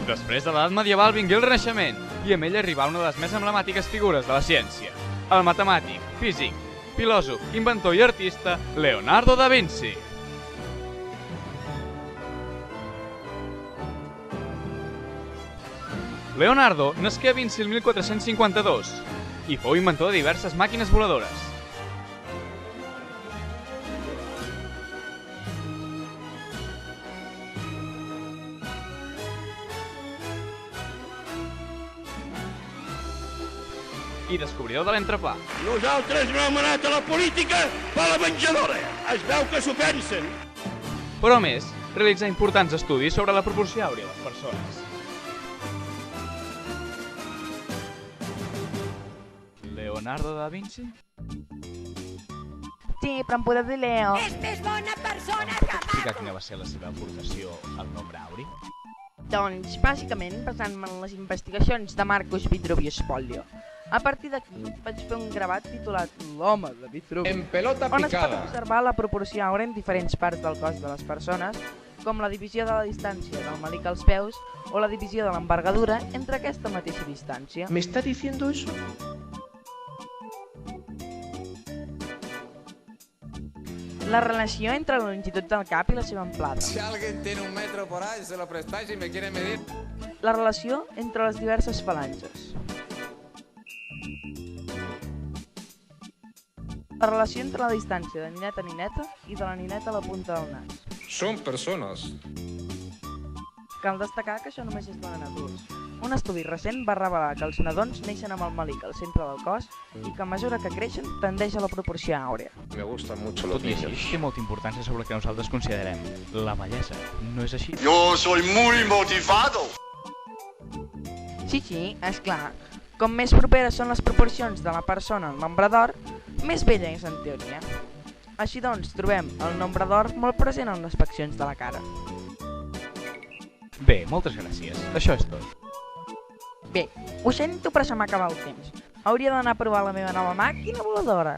Després de l'edat medieval vingué el Renaixement, i amb ell arribà una de les més emblemàtiques figures de la ciència, el matemàtic, físic, filòsof, inventor i artista Leonardo da Vinci. Leonardo nasqué a Vinci el 1452 i fou inventor de diverses màquines voladores. I descobridor de l'entrepà. Nosaltres no hem anat a la política per la menjadora. Es veu que s'ho pensen. Però a més, realitzà importants estudis sobre la proporció àurea de les persones. Leonardo da Vinci? Sí, però em podeu dir Leo. És més bona persona que Explicar quina va ser la seva aportació al nombre auri? Doncs, bàsicament, basant-me en les investigacions de Marcus Vitruvius Polio. A partir d'aquí, vaig fer un gravat titulat L'home de Vitruvi, En pelota on es pot picada. observar la proporció àurea en diferents parts del cos de les persones, com la divisió de la distància del melic als peus o la divisió de l'envergadura entre aquesta mateixa distància. ¿Me está diciendo eso? La relació entre la longitud del cap i la seva amplada. Si alguien tiene un metro por ahí, se lo prestáis y me quiere medir. La relació entre les diverses falanges. La relació entre la distància de nineta a nineta i de la nineta a la punta del nas. Son personas. Cal destacar que això només és donar adults. Un estudi recent va revelar que els nadons neixen amb el melic al centre del cos i que a mesura que creixen tendeix a la proporció àurea. Me gustan mucho los Tot i així, niños. té molta importància sobre el que nosaltres considerem la bellesa. No és així? Yo soy muy motivado. Sí, és clar. Com més properes són les proporcions de la persona al nombre d'or, més bella és en teoria. Així doncs, trobem el nombre d'or molt present en les faccions de la cara. Bé, moltes gràcies. Això és tot. Bé, ho sento, però se m'ha acabat el temps. Hauria d'anar a provar la meva nova màquina voladora.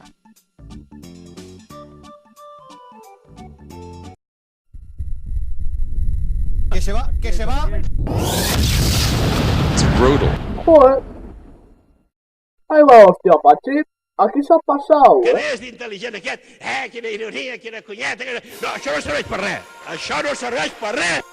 Que se va, que se va. Joder. Ahí va, hòstia, Pachi. Aquí s'ha passat, Que n'és d'intel·ligent aquest? Quina ironia, quina cunyeta. No, això no serveix per res. Això no serveix per res.